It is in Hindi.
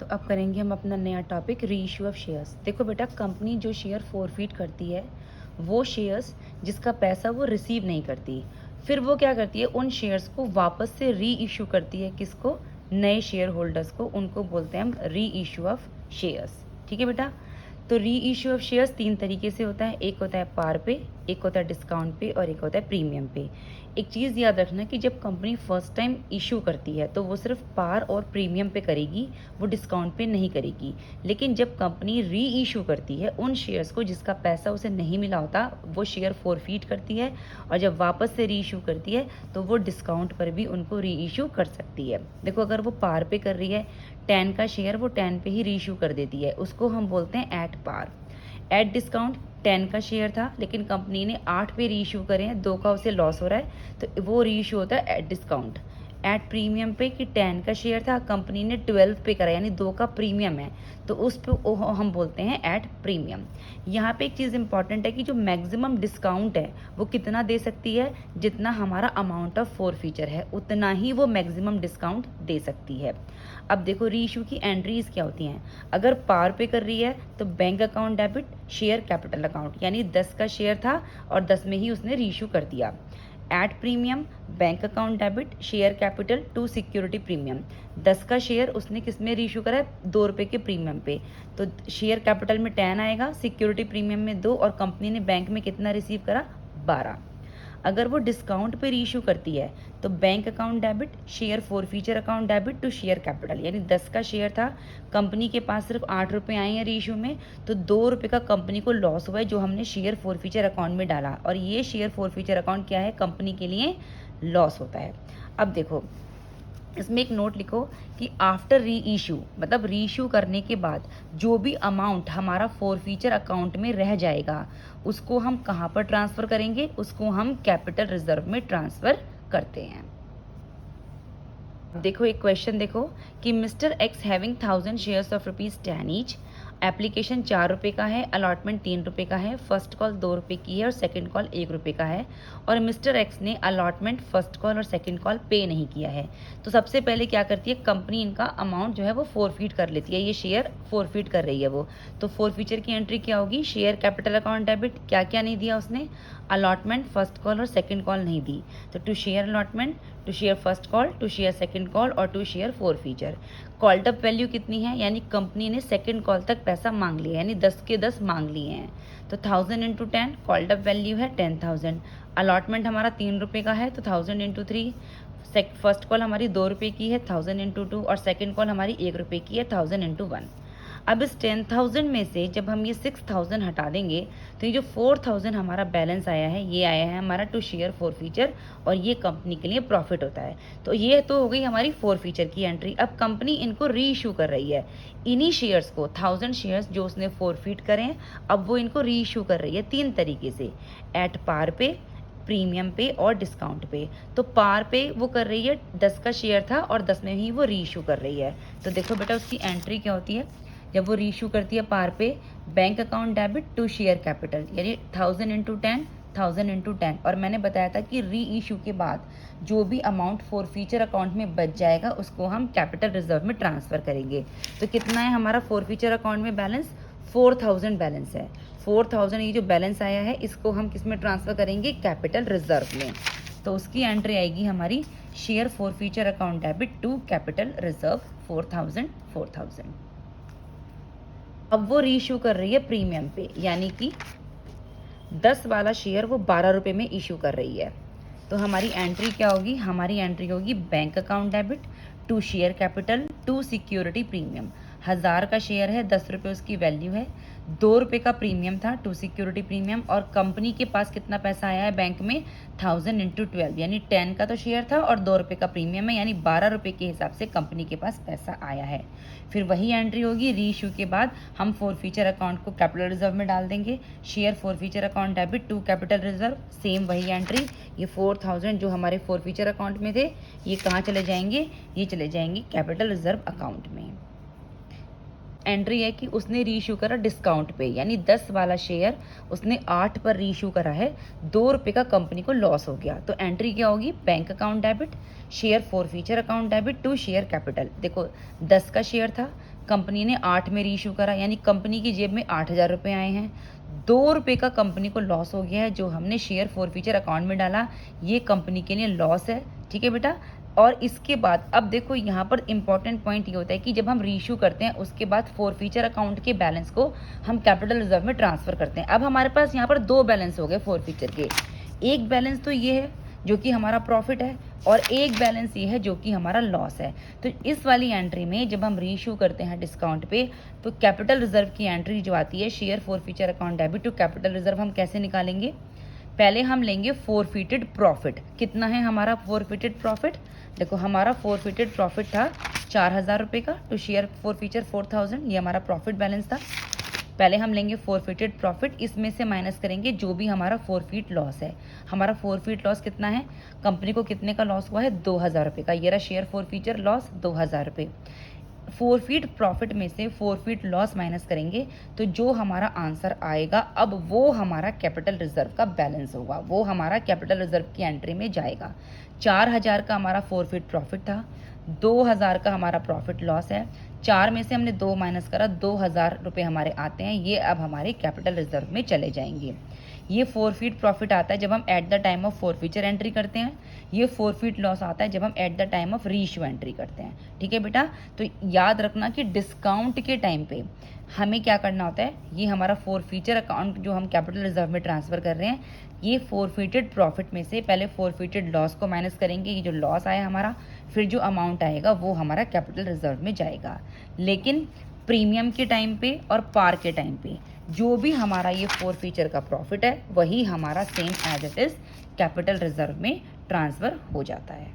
अब करेंगे हम अपना नया टॉपिक री इशू ऑफ शेयर्स। देखो बेटा, कंपनी जो शेयर फॉरफिट करती है वो शेयर्स जिसका पैसा वो रिसीव नहीं करती, फिर वो क्या करती है, उन शेयर्स को वापस से री इशू करती है। किसको? नए शेयर होल्डर्स को। उनको बोलते हैं हम री इशू ऑफ शेयर्स। ठीक है बेटा। तो री इशू ऑफ शेयर्स 3 तरीके से होता है। एक होता है पार पे, एक होता है डिस्काउंट पे और एक होता है प्रीमियम पे। एक चीज़ याद रखना कि जब कंपनी फर्स्ट टाइम इशू करती है तो वो सिर्फ पार और प्रीमियम पे करेगी, वो डिस्काउंट पे नहीं करेगी। लेकिन जब कंपनी री इशू करती है उन शेयर्स को जिसका पैसा उसे नहीं मिला होता, वो शेयर फॉरफिट करती है और जब वापस से री इशू करती है तो वो डिस्काउंट पर भी उनको री इशू कर सकती है। देखो, अगर वो पार पे कर रही है 10 का शेयर, वो 10 पे ही री इशू कर देती है, उसको हम बोलते हैं एट पार। एट डिस्काउंट 10 का शेयर था लेकिन कंपनी ने 8 पे री इशू करे हैं, 2 का उसे लॉस हो रहा है तो वो री इशू होता है एट डिस्काउंट। एट प्रीमियम पे कि 10 का शेयर था, कंपनी ने 12 पे करा यानी 2 का प्रीमियम है, तो उस पे हम बोलते हैं एट प्रीमियम। यहाँ पे एक चीज़ इंपॉर्टेंट है कि जो मैक्सिमम डिस्काउंट है वो कितना दे सकती है, जितना हमारा अमाउंट ऑफ फॉरफीचर है उतना ही वो मैक्सिमम डिस्काउंट दे सकती है। अब देखो, री इशू की एंट्रीज क्या होती हैं। अगर पार पे कर रही है तो bank account debit, share capital account, यानी 10 का शेयर था और 10 में ही उसने री इशू कर दिया। At premium, bank account debit, share capital to security premium. 10 का शेयर उसने किस में री इशू करा है? 2 रुपये के प्रीमियम पे, तो शेयर कैपिटल में 10 आएगा, सिक्योरिटी प्रीमियम में 2 और कंपनी ने बैंक में कितना रिसीव करा? 12। अगर वो डिस्काउंट पे री इशू करती है तो bank account debit, share forfeiture account debit to share capital, यानी 10 का शेयर था, कंपनी के पास सिर्फ 8 रुपये आए हैं री इशू में, तो 2 रुपये का कंपनी को लॉस हुआ है जो हमने शेयर फॉरफीचर अकाउंट में डाला, और ये शेयर फॉरफीचर अकाउंट क्या है? कंपनी के लिए लॉस होता है। अब देखो, इसमें एक नोट लिखो कि आफ्टर री इशू, मतलब री इशू करने के बाद जो भी अमाउंट हमारा फॉरफीचर अकाउंट में रह जाएगा उसको हम कहाँ पर ट्रांसफ़र करेंगे? उसको हम कैपिटल रिजर्व में ट्रांसफ़र करते हैं। देखो, एक क्वेश्चन देखो कि mister x having 1000 shares of ₹10 each, application 4 रुपये का है, अलॉटमेंट 3 रुपये का है, फर्स्ट कॉल 2 रुपये की है और सेकंड कॉल 1 रुपये का है, और मिस्टर एक्स ने अलॉटमेंट, फर्स्ट कॉल और सेकंड कॉल पे नहीं किया है। तो सबसे पहले क्या करती है कंपनी? इनका अमाउंट जो है वो फॉरफिट कर लेती है, ये शेयर फॉरफिट कर रही है वो। तो फॉरफीचर की एंट्री क्या होगी? शेयर कैपिटल अकाउंट डेबिट, क्या क्या नहीं दिया उसने? अलॉटमेंट, फर्स्ट कॉल और सेकंड कॉल नहीं दी, तो to share allotment, to share first call, to share second call और to share forfeiture. Called up value कितनी है? यानी कंपनी ने सेकंड कॉल तक पैसा मांग लिया, यानी 10 के 10 मांग लिए हैं, तो 1000 इंटू 10 कॉल्ड अप वैल्यू है 10,000। अलॉटमेंट हमारा 3 रुपये का है तो 1000 इंटू 3। फर्स्ट कॉल हमारी 2 रुपये की है, 1000 इंटू 2, और सेकंड कॉल हमारी 1 रुपये की है, 1000 इंटू 1। अब इस 10,000 में से जब हम ये 6,000 हटा देंगे तो ये जो 4,000 हमारा बैलेंस आया है, ये आया है हमारा टू शेयर फॉरफीचर, और ये कंपनी के लिए प्रॉफिट होता है। तो ये तो हो गई हमारी फॉरफीचर की एंट्री। अब कंपनी इनको री इशू कर रही है, इन्हीं शेयर्स को, 1000 शेयर्स जो उसने फॉरफिट करें, अब वो इनको री इशू कर रही है 3 तरीके से, एट पार पे, प्रीमियम पे और डिस्काउंट पे। तो पार पे वो कर रही है, 10 का शेयर था और 10 में ही वो री इशू कर रही है। तो देखो बेटा, उसकी एंट्री क्या होती है जब वो री इशू करती है पार पे? Bank account debit to share capital, यानी 1000 इंटू 10, 1000 इंटू 10, और मैंने बताया था कि री इशू के बाद जो भी अमाउंट फॉरफीचर अकाउंट में बच जाएगा उसको हम कैपिटल रिजर्व में ट्रांसफ़र करेंगे। तो कितना है हमारा फॉरफीचर अकाउंट में बैलेंस? 4000 बैलेंस है। 4000 ये जो बैलेंस आया है इसको हम किस में ट्रांसफ़र करेंगे? कैपिटल रिजर्व में। तो उसकी एंट्री आएगी हमारी share forfeiture account debit to capital reserve 4000। अब वो री इशू कर रही है प्रीमियम पे, यानी कि 10 वाला शेयर वो 12 रुपये में इशू कर रही है। तो हमारी एंट्री क्या होगी? हमारी एंट्री होगी bank account debit to share capital to security premium. 1000 का शेयर है, 10 रुपये उसकी वैल्यू है, 2 रुपये का प्रीमियम था टू सिक्योरिटी प्रीमियम, और कंपनी के पास कितना पैसा आया है बैंक में? 1000 इंटू 12, यानी 10 का तो शेयर था और 2 रुपये का प्रीमियम है, यानी 12 रुपये के हिसाब से कंपनी के पास पैसा आया है। फिर वही एंट्री होगी री इशू के बाद, हम फॉरफीचर अकाउंट को कैपिटल रिजर्व में डाल देंगे, share forfeiture account debit to capital reserve, same वही एंट्री। ये 4000 जो हमारे फॉरफीचर अकाउंट में थे ये कहाँ चले जाएंगे? ये चले जाएंगे कैपिटल रिजर्व अकाउंट में। एंट्री है कि उसने री इशू करा डिस्काउंट पे, यानी 10 वाला शेयर उसने 8 पर री इशू करा है, 2 रुपये का कंपनी को लॉस हो गया। तो एंट्री क्या होगी? Bank account debit, share forfeiture account debit to share capital. देखो, 10 का शेयर था, कंपनी ने 8 में रीइश्यू करा, यानी कंपनी की जेब में 8,000 रुपये आए हैं। 2 रुपये का कंपनी को लॉस हो गया है, जो हमने शेयर फॉरफीचर अकाउंट में डाला, ये कंपनी के लिए लॉस है। ठीक है बेटा। और इसके बाद अब देखो यहाँ पर इंपॉर्टेंट पॉइंट ये होता है कि जब हम रीइश्यू करते हैं उसके बाद फॉरफीचर अकाउंट के बैलेंस को हम कैपिटल रिजर्व में ट्रांसफ़र करते हैं। अब हमारे पास यहाँ पर 2 बैलेंस हो गए फॉरफीचर के। एक बैलेंस तो ये है जो कि हमारा प्रॉफिट है, और एक बैलेंस ये है जो कि हमारा लॉस है। तो इस वाली एंट्री में जब हम रीइश्यू करते हैं डिस्काउंट पे, तो कैपिटल रिजर्व की एंट्री जो आती है share forfeiture account debit to capital reserve, हम कैसे निकालेंगे? पहले हम लेंगे फॉरफीटेड प्रॉफिट। कितना है हमारा फॉरफीटेड प्रॉफिट? देखो हमारा फॉरफीटेड प्रॉफिट था 4,000 रुपये का, टू शेयर फॉरफीचर 4,000, ये हमारा प्रॉफिट बैलेंस था। पहले हम लेंगे फॉरफीटेड प्रॉफिट, इसमें से माइनस करेंगे जो भी हमारा फॉरफीट लॉस है। हमारा फॉरफीट लॉस कितना है? कंपनी को कितने का लॉस हुआ है? 2,000 रुपये का। ये रहा शेयर फॉरफीचर लॉस 2,000 रुपये। फॉरफीट प्रॉफिट में से फॉरफीट लॉस माइनस करेंगे तो जो हमारा आंसर आएगा अब वो हमारा कैपिटल रिजर्व का बैलेंस होगा, वो हमारा कैपिटल रिजर्व की एंट्री में जाएगा। 4,000 का हमारा फॉरफीट प्रॉफिट था, 2,000 का हमारा प्रॉफिट लॉस है। 4 में से हमने 2 माइनस करा, 2,000 रुपये हमारे आते हैं, ये अब हमारे कैपिटल रिजर्व में चले जाएंगे। ये फॉरफीट प्रॉफिट आता है जब हम at the time of forfeiture entry करते हैं। ये फॉरफीट लॉस आता है जब हम at the time of reissue entry करते हैं। ठीक है बेटा। तो याद रखना कि डिस्काउंट के टाइम पे हमें क्या करना होता है, ये हमारा फॉरफीचर अकाउंट जो हम कैपिटल रिजर्व में ट्रांसफ़र कर रहे हैं, ये फॉरफीटेड प्रॉफिट में से पहले फॉरफीटेड लॉस को माइनस करेंगे। ये जो लॉस आया हमारा, फिर जो अमाउंट आएगा वो हमारा कैपिटल रिजर्व में जाएगा। लेकिन प्रीमियम के टाइम पे और पार के टाइम पे जो भी हमारा ये फॉरफीचर का प्रॉफिट है वही हमारा same as it is capital reserve में ट्रांसफ़र हो जाता है।